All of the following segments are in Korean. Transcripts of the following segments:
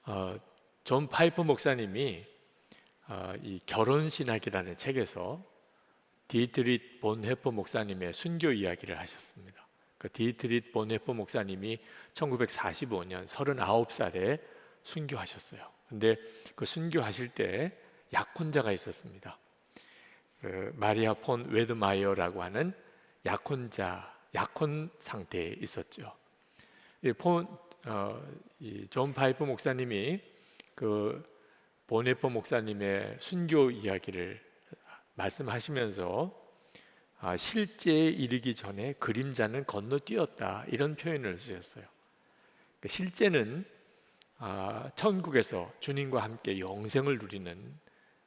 어, 존 파이프 목사님이 이 결혼신학이라는 책에서 디트릿 본헤퍼 목사님의 순교 이야기를 하셨습니다. 그 디트릿 본헤퍼 목사님이 1945년 39살에 순교하셨어요. 근데 그 순교하실 때 약혼자가 있었습니다. 그 마리아 폰 웨드마이어라고 하는 약혼 상태에 있었죠. 존 파이프 목사님이 그 본헤퍼 목사님의 순교 이야기를 말씀하시면서 실제에 이르기 전에 그림자는 건너뛰었다, 이런 표현을 쓰셨어요. 실제는 천국에서 주님과 함께 영생을 누리는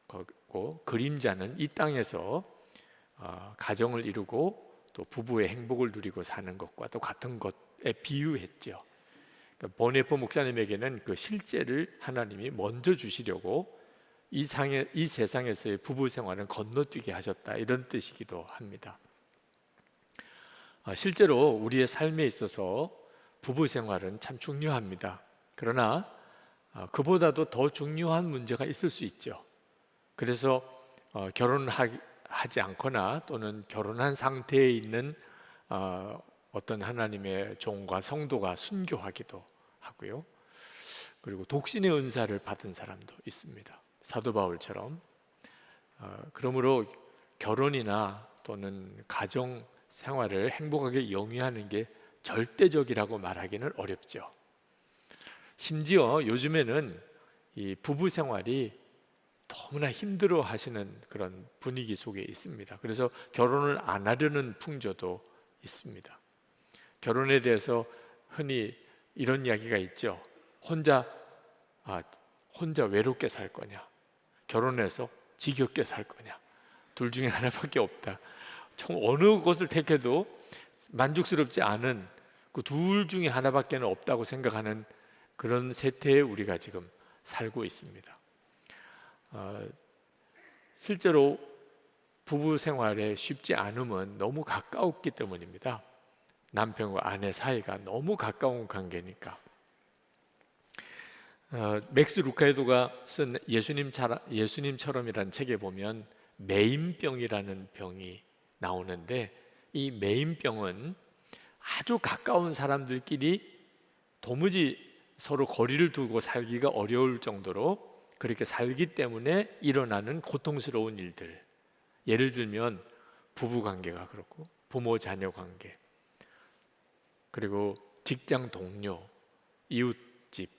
거고, 그림자는 이 땅에서 가정을 이루고 또 부부의 행복을 누리고 사는 것과 또 같은 것에 비유했죠. 본헤퍼 목사님에게는 그 실제를 하나님이 먼저 주시려고 이 세상에서의 부부 생활은 건너뛰게 하셨다, 이런 뜻이기도 합니다. 실제로 우리의 삶에 있어서 부부 생활은 참 중요합니다. 그러나 그보다도 더 중요한 문제가 있을 수 있죠. 그래서 결혼하지 않거나 또는 결혼한 상태에 있는 어떤 하나님의 종과 성도가 순교하기도 하고요. 그리고 독신의 은사를 받은 사람도 있습니다. 사도 바울처럼. 그러므로 결혼이나 또는 가정 생활을 행복하게 영위하는 게 절대적이라고 말하기는 어렵죠. 심지어 요즘에는 이 부부 생활이 너무나 힘들어 하시는 그런 분위기 속에 있습니다. 그래서 결혼을 안 하려는 풍조도 있습니다. 결혼에 대해서 흔히 이런 이야기가 있죠. 혼자 외롭게 살 거냐, 결혼해서 지겹게 살 거냐, 둘 중에 하나밖에 없다. 어느 것을 택해도 만족스럽지 않은 그 둘 중에 하나밖에 없다고 생각하는 그런 세태에 우리가 지금 살고 있습니다. 실제로 부부 생활에 쉽지 않음은 너무 가까웠기 때문입니다. 남편과 아내 사이가 너무 가까운 관계니까. 맥스 루카에도가 쓴 예수님처럼이라는 책에 보면 매인병이라는 병이 나오는데, 이 매인병은 아주 가까운 사람들끼리 도무지 서로 거리를 두고 살기가 어려울 정도로 그렇게 살기 때문에 일어나는 고통스러운 일들, 예를 들면 부부관계가 그렇고 부모 자녀 관계, 그리고 직장 동료, 이웃집,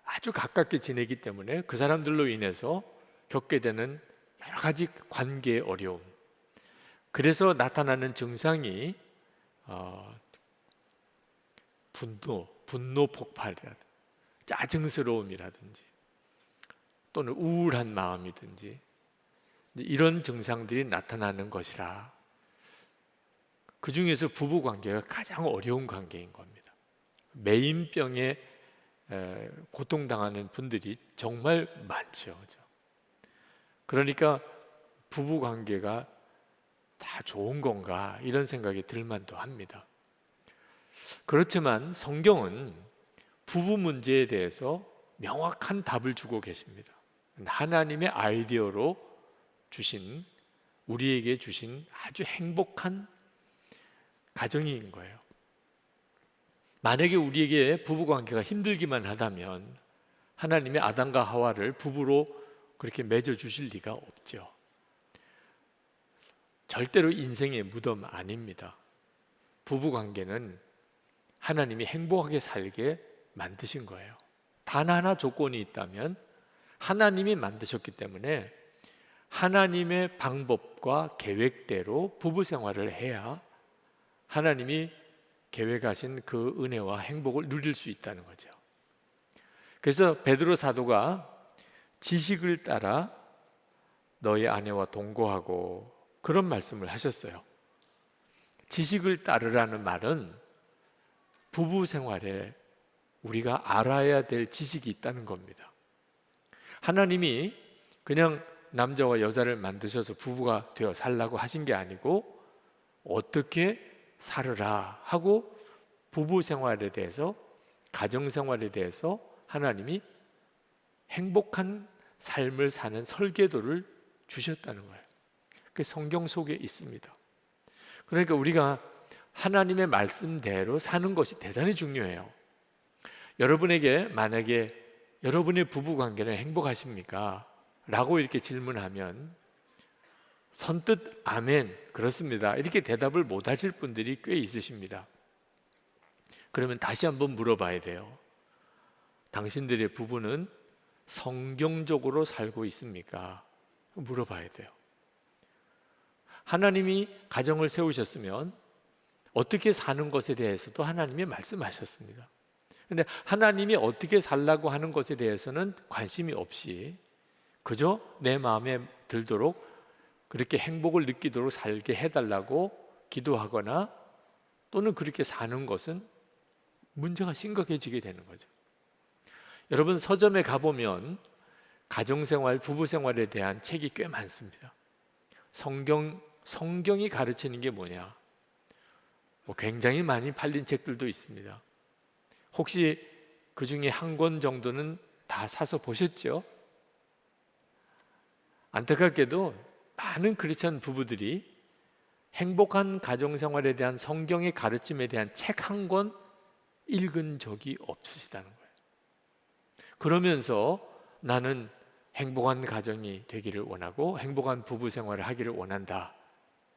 아주 가깝게 지내기 때문에 그 사람들로 인해서 겪게 되는 여러 가지 관계의 어려움, 그래서 나타나는 증상이 분노 폭발이라든지 짜증스러움이라든지 또는 우울한 마음이든지 이런 증상들이 나타나는 것이라, 그 중에서 부부관계가 가장 어려운 관계인 겁니다. 매인병에 고통당하는 분들이 정말 많죠. 그러니까 부부관계가 다 좋은 건가, 이런 생각이 들만도 합니다. 그렇지만 성경은 부부 문제에 대해서 명확한 답을 주고 계십니다. 하나님의 아이디어로 우리에게 주신 아주 행복한 가정인 거예요. 만약에 우리에게 부부관계가 힘들기만 하다면 하나님이 아담과 하와를 부부로 그렇게 맺어 주실 리가 없죠. 절대로 인생의 무덤 아닙니다. 부부관계는 하나님이 행복하게 살게 만드신 거예요. 단 하나 조건이 있다면, 하나님이 만드셨기 때문에 하나님의 방법과 계획대로 부부 생활을 해야 하나님이 계획하신 그 은혜와 행복을 누릴 수 있다는 거죠. 그래서 베드로 사도가 지식을 따라 너의 아내와 동거하고, 그런 말씀을 하셨어요. 지식을 따르라는 말은 부부 생활에 우리가 알아야 될 지식이 있다는 겁니다. 하나님이 그냥 남자와 여자를 만드셔서 부부가 되어 살라고 하신 게 아니고, 어떻게 살으라 하고 부부 생활에 대해서, 가정 생활에 대해서 하나님이 행복한 삶을 사는 설계도를 주셨다는 거예요. 그게 성경 속에 있습니다. 그러니까 우리가 하나님의 말씀대로 사는 것이 대단히 중요해요. 여러분에게 만약에 여러분의 부부관계는 행복하십니까? 라고 이렇게 질문하면 선뜻 아멘, 그렇습니다, 이렇게 대답을 못 하실 분들이 꽤 있으십니다. 그러면 다시 한번 물어봐야 돼요. 당신들의 부부는 성경적으로 살고 있습니까? 물어봐야 돼요. 하나님이 가정을 세우셨으면 어떻게 사는 것에 대해서도 하나님이 말씀하셨습니다. 그런데 하나님이 어떻게 살라고 하는 것에 대해서는 관심이 없이 그저 내 마음에 들도록 그렇게 행복을 느끼도록 살게 해달라고 기도하거나 또는 그렇게 사는 것은 문제가 심각해지게 되는 거죠. 여러분, 서점에 가보면 가정생활, 부부생활에 대한 책이 꽤 많습니다. 성경이 가르치는 게 뭐냐? 굉장히 많이 팔린 책들도 있습니다. 혹시 그 중에 한 권 정도는 다 사서 보셨죠? 안타깝게도 많은 크리스천 부부들이 행복한 가정생활에 대한 성경의 가르침에 대한 책 한 권 읽은 적이 없으시다는 거예요. 그러면서 나는 행복한 가정이 되기를 원하고 행복한 부부생활을 하기를 원한다.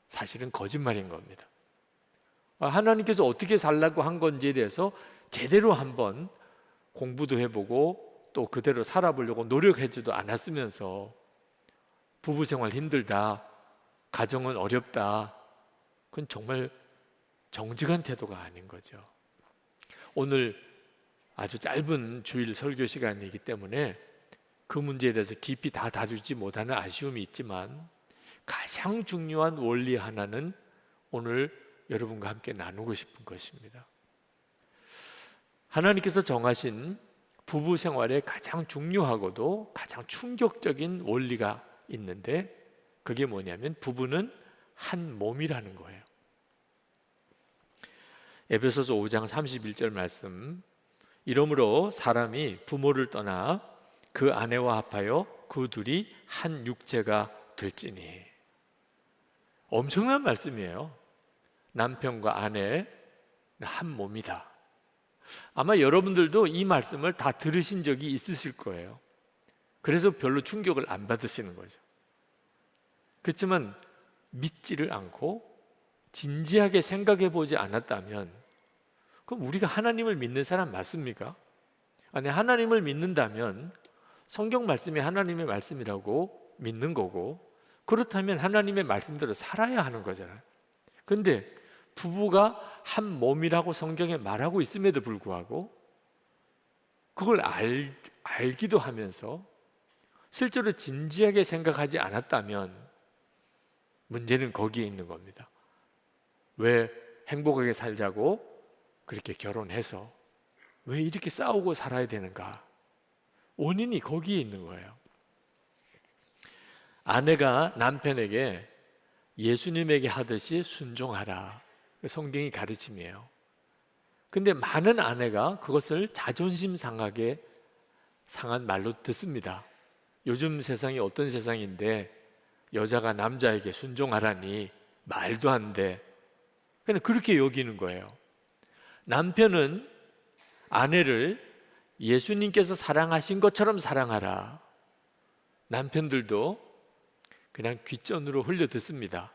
사실은 거짓말인 겁니다. 하나님께서 어떻게 살라고 한 건지에 대해서 제대로 한번 공부도 해보고 또 그대로 살아보려고 노력하지도 않았으면서 부부생활 힘들다, 가정은 어렵다, 그건 정말 정직한 태도가 아닌 거죠. 오늘 아주 짧은 주일 설교 시간이기 때문에 그 문제에 대해서 깊이 다 다루지 못하는 아쉬움이 있지만 가장 중요한 원리 하나는 오늘 여러분과 함께 나누고 싶은 것입니다. 하나님께서 정하신 부부 생활에 가장 중요하고도 가장 충격적인 원리가 있는데 그게 뭐냐면 부부는 한 몸이라는 거예요. 에베소서 5장 31절 말씀, 이러므로 사람이 부모를 떠나 그 아내와 합하여 그 둘이 한 육체가 될지니. 엄청난 말씀이에요. 남편과 아내 한 몸이다. 아마 여러분들도 이 말씀을 다 들으신 적이 있으실 거예요. 그래서 별로 충격을 안 받으시는 거죠. 그렇지만 믿지를 않고 진지하게 생각해 보지 않았다면 그럼 우리가 하나님을 믿는 사람 맞습니까? 아니, 하나님을 믿는다면 성경 말씀이 하나님의 말씀이라고 믿는 거고 그렇다면 하나님의 말씀대로 살아야 하는 거잖아요. 그런데 부부가 한 몸이라고 성경에 말하고 있음에도 불구하고 그걸 알기도 하면서 실제로 진지하게 생각하지 않았다면 문제는 거기에 있는 겁니다. 왜 행복하게 살자고 그렇게 결혼해서 왜 이렇게 싸우고 살아야 되는가? 원인이 거기에 있는 거예요. 아내가 남편에게 예수님에게 하듯이 순종하라. 성경이 가르침이에요. 근데 많은 아내가 그것을 자존심 상한 말로 듣습니다. 요즘 세상이 어떤 세상인데 여자가 남자에게 순종하라니 말도 안 돼. 그냥 그렇게 여기는 거예요. 남편은 아내를 예수님께서 사랑하신 것처럼 사랑하라. 남편들도 그냥 귓전으로 흘려 듣습니다.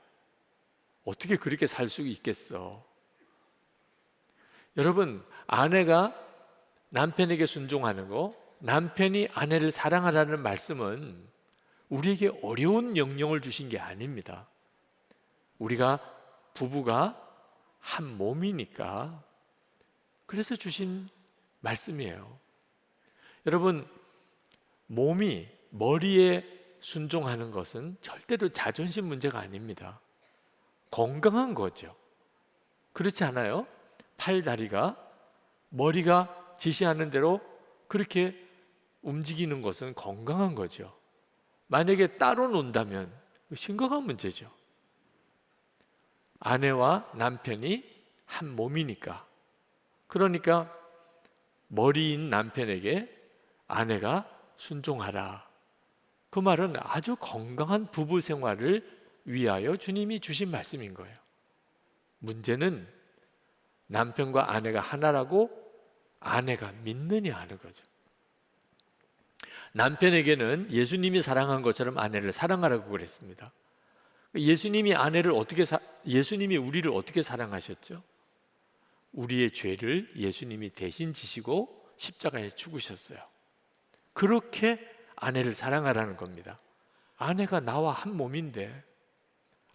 어떻게 그렇게 살 수 있겠어? 여러분, 아내가 남편에게 순종하는 거, 남편이 아내를 사랑하라는 말씀은 우리에게 어려운 명령을 주신 게 아닙니다. 우리가 부부가 한 몸이니까 그래서 주신 말씀이에요. 여러분, 몸이 머리에 순종하는 것은 절대로 자존심 문제가 아닙니다. 건강한 거죠. 그렇지 않아요? 팔, 다리가 머리가 지시하는 대로 그렇게 움직이는 것은 건강한 거죠. 만약에 따로 논다면 심각한 문제죠. 아내와 남편이 한 몸이니까. 그러니까 머리인 남편에게 아내가 순종하라. 그 말은 아주 건강한 부부 생활을 위하여 주님이 주신 말씀인 거예요. 문제는 남편과 아내가 하나라고 아내가 믿느냐 하는 거죠. 남편에게는 예수님이 사랑한 것처럼 아내를 사랑하라고 그랬습니다. 예수님이 예수님이 우리를 어떻게 사랑하셨죠? 우리의 죄를 예수님이 대신 지시고 십자가에 죽으셨어요. 그렇게 아내를 사랑하라는 겁니다. 아내가 나와 한 몸인데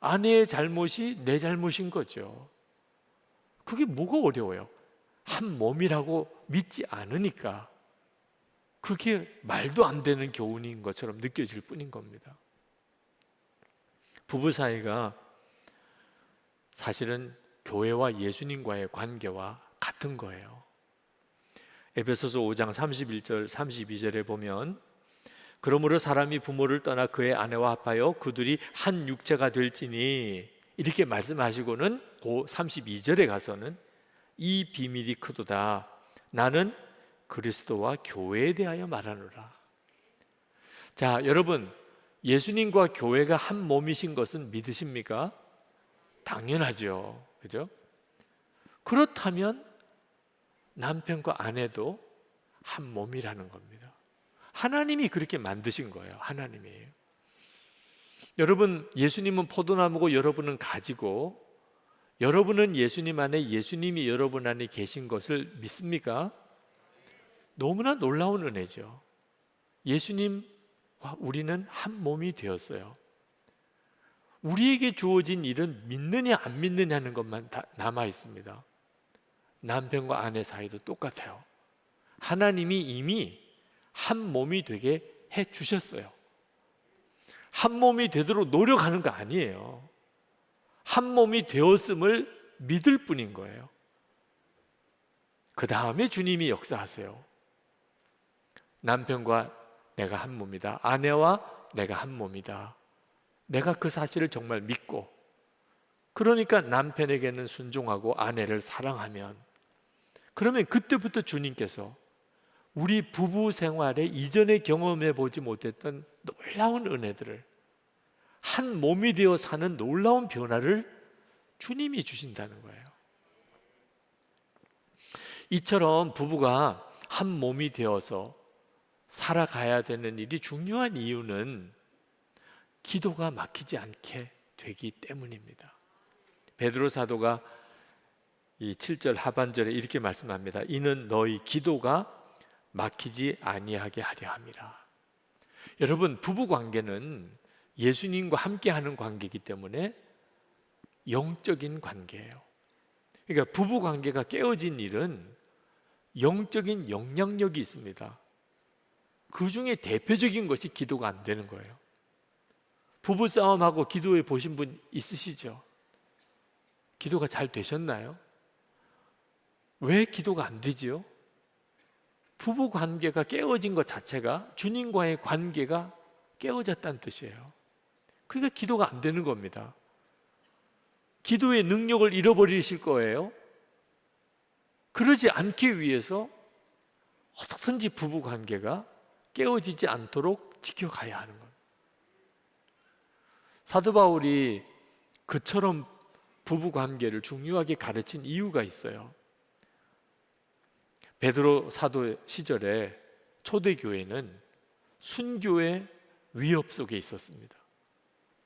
아내의 잘못이 내 잘못인 거죠. 그게 뭐가 어려워요? 한 몸이라고 믿지 않으니까 그게 말도 안 되는 교훈인 것처럼 느껴질 뿐인 겁니다. 부부 사이가 사실은 교회와 예수님과의 관계와 같은 거예요. 에베소서 5장 31절 32절에 보면 그러므로 사람이 부모를 떠나 그의 아내와 합하여 그들이 한 육체가 될지니 이렇게 말씀하시고는 그 32절에 가서는 이 비밀이 크도다 나는 그리스도와 교회에 대하여 말하노라. 자, 여러분 예수님과 교회가 한 몸이신 것은 믿으십니까? 당연하죠. 그죠? 그렇다면 남편과 아내도 한 몸이라는 겁니다. 하나님이 그렇게 만드신 거예요. 하나님이에요. 여러분 예수님은 포도나무고 여러분은 가지고 여러분은 예수님 안에 예수님이 여러분 안에 계신 것을 믿습니까? 너무나 놀라운 은혜죠. 예수님과 우리는 한 몸이 되었어요. 우리에게 주어진 일은 믿느냐 안 믿느냐는 것만 다 남아 있습니다. 남편과 아내 사이도 똑같아요. 하나님이 이미 한 몸이 되게 해 주셨어요. 한 몸이 되도록 노력하는 거 아니에요. 한 몸이 되었음을 믿을 뿐인 거예요. 그 다음에 주님이 역사하세요. 남편과 내가 한 몸이다. 아내와 내가 한 몸이다. 내가 그 사실을 정말 믿고 그러니까 남편에게는 순종하고 아내를 사랑하면 그러면 그때부터 주님께서 우리 부부 생활에 이전에 경험해 보지 못했던 놀라운 은혜들을 한 몸이 되어 사는 놀라운 변화를 주님이 주신다는 거예요. 이처럼 부부가 한 몸이 되어서 살아가야 되는 일이 중요한 이유는 기도가 막히지 않게 되기 때문입니다. 베드로 사도가 이 7절 하반절에 이렇게 말씀합니다. 이는 너희 기도가 막히지 아니하게 하려 함이라. 여러분 부부 관계는 예수님과 함께하는 관계이기 때문에 영적인 관계예요. 그러니까 부부 관계가 깨어진 일은 영적인 영향력이 있습니다. 그 중에 대표적인 것이 기도가 안 되는 거예요. 부부 싸움하고 기도해 보신 분 있으시죠? 기도가 잘 되셨나요? 왜 기도가 안 되지요? 부부 관계가 깨어진 것 자체가 주님과의 관계가 깨어졌다는 뜻이에요. 그러니까 기도가 안 되는 겁니다. 기도의 능력을 잃어버리실 거예요. 그러지 않기 위해서 어떻든지 부부 관계가 깨어지지 않도록 지켜가야 하는 겁니다. 사도 바울이 그처럼 부부 관계를 중요하게 가르친 이유가 있어요. 베드로 사도 시절에 초대교회는 순교의 위협 속에 있었습니다.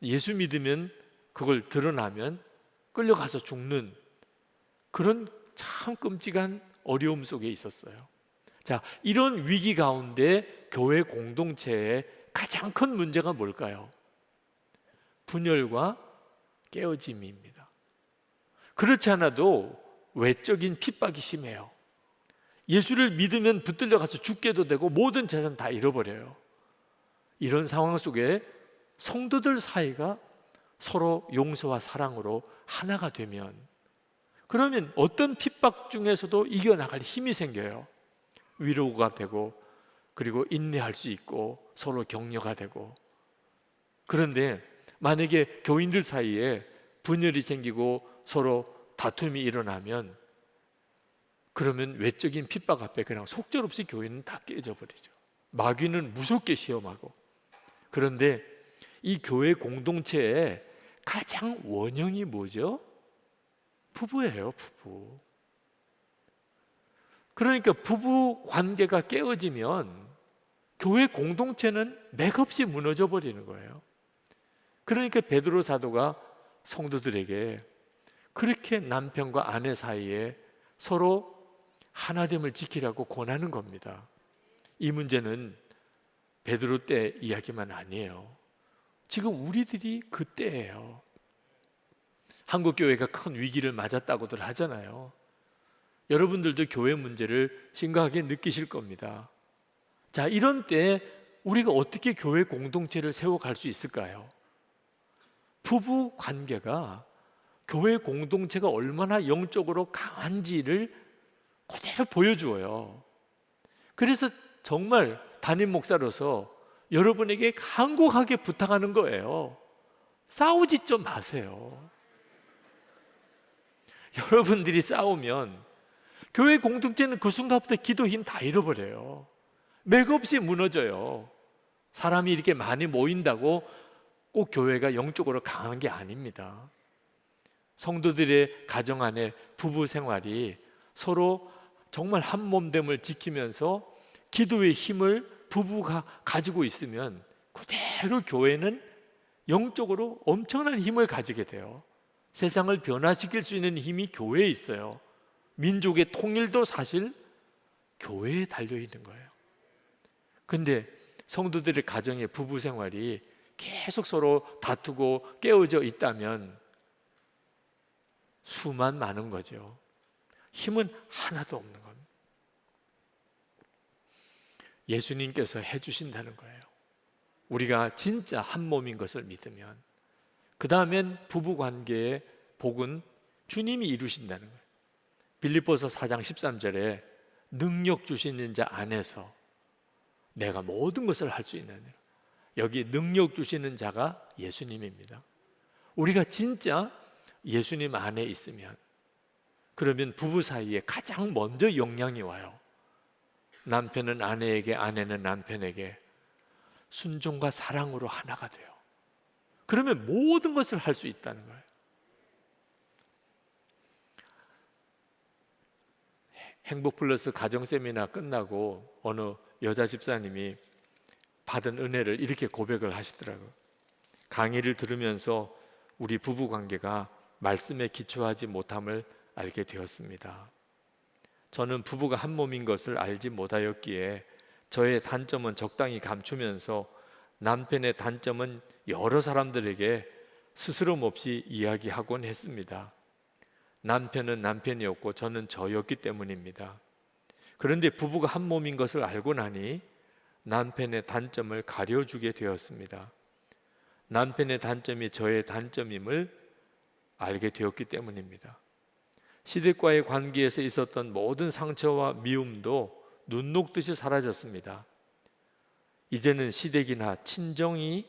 예수 믿으면 그걸 드러나면 끌려가서 죽는 그런 참 끔찍한 어려움 속에 있었어요. 자, 이런 위기 가운데 교회 공동체의 가장 큰 문제가 뭘까요? 분열과 깨어짐입니다. 그렇지 않아도 외적인 핍박이 심해요. 예수를 믿으면 붙들려 가서 죽게도 되고 모든 재산 다 잃어버려요. 이런 상황 속에 성도들 사이가 서로 용서와 사랑으로 하나가 되면 그러면 어떤 핍박 중에서도 이겨나갈 힘이 생겨요. 위로가 되고 그리고 인내할 수 있고 서로 격려가 되고. 그런데 만약에 교인들 사이에 분열이 생기고 서로 다툼이 일어나면 그러면 외적인 핍박 앞에 그냥 속절없이 교회는 다 깨져버리죠. 마귀는 무섭게 시험하고. 그런데 이 교회 공동체의 가장 원형이 뭐죠? 부부예요, 부부. 그러니까 부부 관계가 깨어지면 교회 공동체는 맥없이 무너져 버리는 거예요. 그러니까 베드로 사도가 성도들에게 그렇게 남편과 아내 사이에 서로 하나됨을 지키라고 권하는 겁니다. 이 문제는 베드로 때 이야기만 아니에요. 지금 우리들이 그때예요. 한국 교회가 큰 위기를 맞았다고들 하잖아요. 여러분들도 교회 문제를 심각하게 느끼실 겁니다. 자, 이런 때 우리가 어떻게 교회 공동체를 세워갈 수 있을까요? 부부 관계가 교회 공동체가 얼마나 영적으로 강한지를 그대로 보여주어요. 그래서 정말 담임 목사로서 여러분에게 간곡하게 부탁하는 거예요. 싸우지 좀 마세요. 여러분들이 싸우면 교회 공동체는 그 순간부터 기도 힘 다 잃어버려요. 맥없이 무너져요. 사람이 이렇게 많이 모인다고 꼭 교회가 영적으로 강한 게 아닙니다. 성도들의 가정 안에 부부 생활이 서로 정말 한 몸됨을 지키면서 기도의 힘을 부부가 가지고 있으면 그대로 교회는 영적으로 엄청난 힘을 가지게 돼요. 세상을 변화시킬 수 있는 힘이 교회에 있어요. 민족의 통일도 사실 교회에 달려있는 거예요. 근데 성도들의 가정의 부부 생활이 계속 서로 다투고 깨어져 있다면 수만 많은 거죠. 힘은 하나도 없는 겁니다. 예수님께서 해주신다는 거예요. 우리가 진짜 한 몸인 것을 믿으면. 그 다음엔 부부관계의 복은 주님이 이루신다는 거예요. 빌립보서 4장 13절에 능력 주시는 자 안에서 내가 모든 것을 할 수 있는, 여기 능력 주시는 자가 예수님입니다. 우리가 진짜 예수님 안에 있으면, 그러면 부부 사이에 가장 먼저 영향이 와요. 남편은 아내에게, 아내는 남편에게 순종과 사랑으로 하나가 돼요. 그러면 모든 것을 할 수 있다는 거예요. 행복플러스 가정세미나 끝나고 어느 여자 집사님이 받은 은혜를 이렇게 고백을 하시더라고요. 강의를 들으면서 우리 부부관계가 말씀에 기초하지 못함을 알게 되었습니다. 저는 부부가 한 몸인 것을 알지 못하였기에 저의 단점은 적당히 감추면서 남편의 단점은 여러 사람들에게 스스럼 없이 이야기하곤 했습니다. 남편은 남편이었고 저는 저였기 때문입니다. 그런데 부부가 한 몸인 것을 알고 나니 남편의 단점을 가려주게 되었습니다. 남편의 단점이 저의 단점임을 알게 되었기 때문입니다. 시댁과의 관계에서 있었던 모든 상처와 미움도 눈 녹듯이 사라졌습니다. 이제는 시댁이나 친정이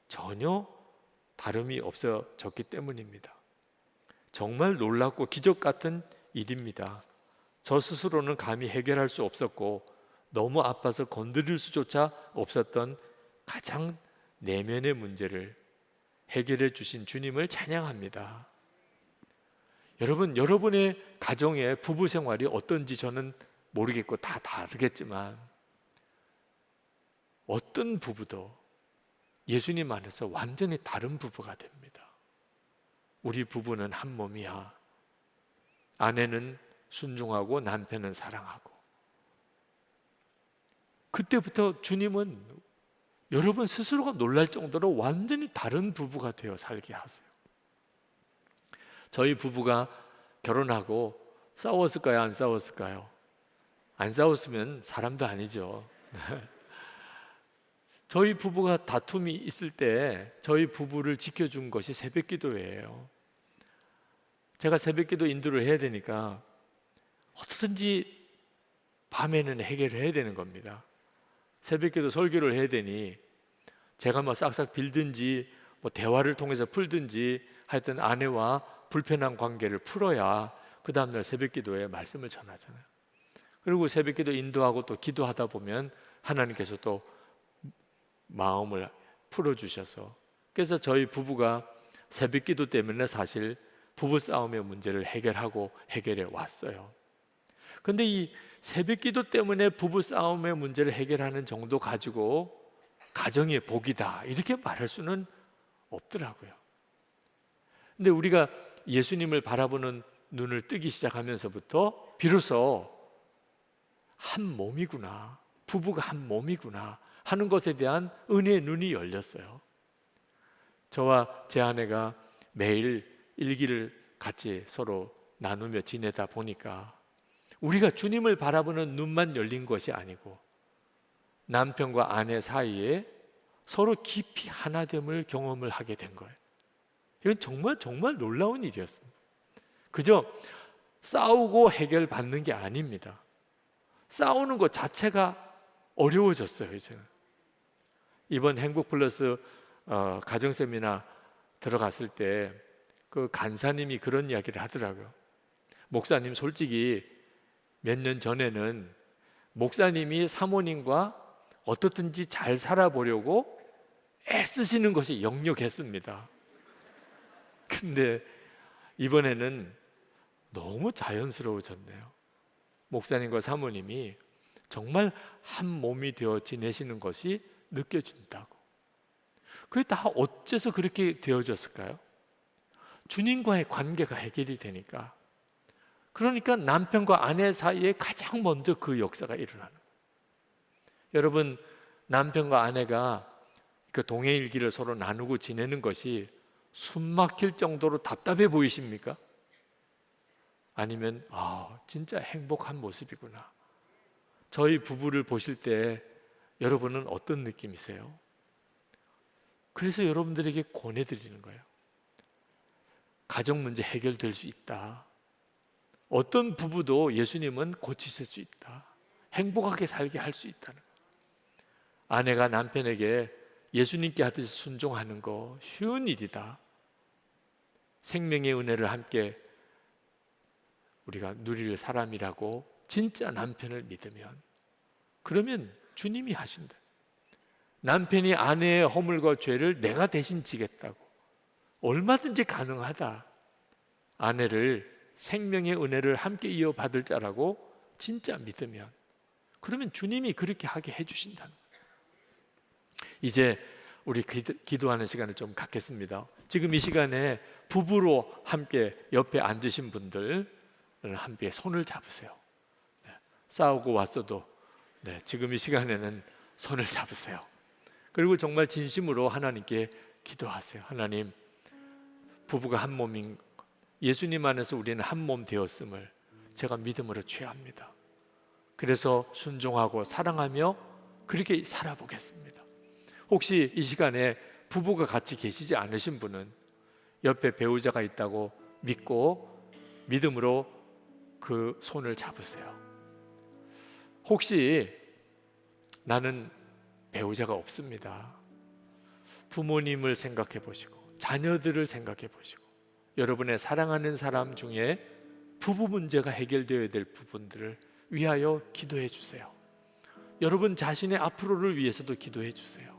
전혀 다름이 없어졌기 때문입니다. 정말 놀랍고 기적 같은 일입니다. 저 스스로는 감히 해결할 수 없었고 너무 아파서 건드릴 수조차 없었던 가장 내면의 문제를 해결해 주신 주님을 찬양합니다. 여러분, 여러분의 가정의 부부 생활이 어떤지 저는 모르겠고 다 다르겠지만 어떤 부부도 예수님 안에서 완전히 다른 부부가 됩니다. 우리 부부는 한 몸이야. 아내는 순종하고 남편은 사랑하고. 그때부터 주님은 여러분 스스로가 놀랄 정도로 완전히 다른 부부가 되어 살게 하세요. 저희 부부가 결혼하고 싸웠을까요? 안 싸웠을까요? 안 싸웠으면 사람도 아니죠. 저희 부부가 다툼이 있을 때 저희 부부를 지켜준 것이 새벽기도예요. 제가 새벽기도 인도를 해야 되니까 어떻든지 밤에는 해결을 해야 되는 겁니다. 새벽기도 설교를 해야 되니 제가 뭐 싹싹 빌든지 뭐 대화를 통해서 풀든지 하여튼 아내와 불편한 관계를 풀어야 그 다음날 새벽기도에 말씀을 전하잖아요. 그리고 새벽기도 인도하고 또 기도하다 보면 하나님께서 또 마음을 풀어주셔서, 그래서 저희 부부가 새벽기도 때문에 사실 부부싸움의 문제를 해결해 왔어요. 근데 이 새벽기도 때문에 부부싸움의 문제를 해결하는 정도 가지고 가정의 복이다 이렇게 말할 수는 없더라고요. 근데 우리가 예수님을 바라보는 눈을 뜨기 시작하면서부터 비로소 한 몸이구나, 부부가 한 몸이구나 하는 것에 대한 은혜의 눈이 열렸어요. 저와 제 아내가 매일 일기를 같이 서로 나누며 지내다 보니까 우리가 주님을 바라보는 눈만 열린 것이 아니고 남편과 아내 사이에 서로 깊이 하나됨을 경험을 하게 된 거예요. 이건 정말 놀라운 일이었습니다. 그저 싸우고 해결받는 게 아닙니다. 싸우는 것 자체가 어려워졌어요. 이제는 이번 행복플러스 가정 세미나 들어갔을 때 그 간사님이 그런 이야기를 하더라고요. 목사님, 솔직히 몇 년 전에는 목사님이 사모님과 어떻든지 잘 살아보려고 애쓰시는 것이 역력했습니다. 근데 이번에는 너무 자연스러워졌네요. 목사님과 사모님이 정말 한 몸이 되어 지내시는 것이 느껴진다고. 그게 다 어째서 그렇게 되어졌을까요? 주님과의 관계가 해결이 되니까. 그러니까 남편과 아내 사이에 가장 먼저 그 역사가 일어나는 거예요. 여러분, 남편과 아내가 그 동해일기를 서로 나누고 지내는 것이 숨 막힐 정도로 답답해 보이십니까? 아니면 진짜 행복한 모습이구나. 저희 부부를 보실 때 여러분은 어떤 느낌이세요? 그래서 여러분들에게 권해드리는 거예요. 가정 문제 해결될 수 있다. 어떤 부부도 예수님은 고치실 수 있다. 행복하게 살게 할 수 있다는 거예요. 아내가 남편에게 예수님께 하듯이 순종하는 거 쉬운 일이다. 생명의 은혜를 함께 우리가 누릴 사람이라고 진짜 남편을 믿으면, 그러면 주님이 하신다. 남편이 아내의 허물과 죄를 내가 대신 지겠다고, 얼마든지 가능하다. 아내를 생명의 은혜를 함께 이어받을 자라고 진짜 믿으면, 그러면 주님이 그렇게 하게 해주신다는 거예요. 이제 우리 기도하는 시간을 좀 갖겠습니다. 지금 이 시간에 부부로 함께 옆에 앉으신 분들 함께 손을 잡으세요. 싸우고 왔어도 지금 이 시간에는 손을 잡으세요. 그리고 정말 진심으로 하나님께 기도하세요. 하나님, 부부가 한 몸인 예수님 안에서 우리는 한 몸 되었음을 제가 믿음으로 취합니다. 그래서 순종하고 사랑하며 그렇게 살아보겠습니다. 혹시 이 시간에 부부가 같이 계시지 않으신 분은 옆에 배우자가 있다고 믿고 믿음으로 그 손을 잡으세요. 혹시 나는 배우자가 없습니다. 부모님을 생각해 보시고 자녀들을 생각해 보시고 여러분의 사랑하는 사람 중에 부부 문제가 해결되어야 될 부분들을 위하여 기도해 주세요. 여러분 자신의 앞으로를 위해서도 기도해 주세요.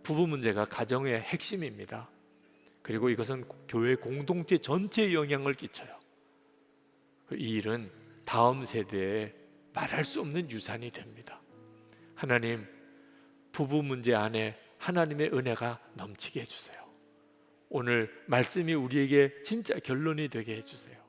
부부 문제가 가정의 핵심입니다. 그리고 이것은 교회 공동체 전체에 영향을 끼쳐요. 이 일은 다음 세대에 말할 수 없는 유산이 됩니다. 하나님, 부부 문제 안에 하나님의 은혜가 넘치게 해주세요. 오늘 말씀이 우리에게 진짜 결론이 되게 해주세요.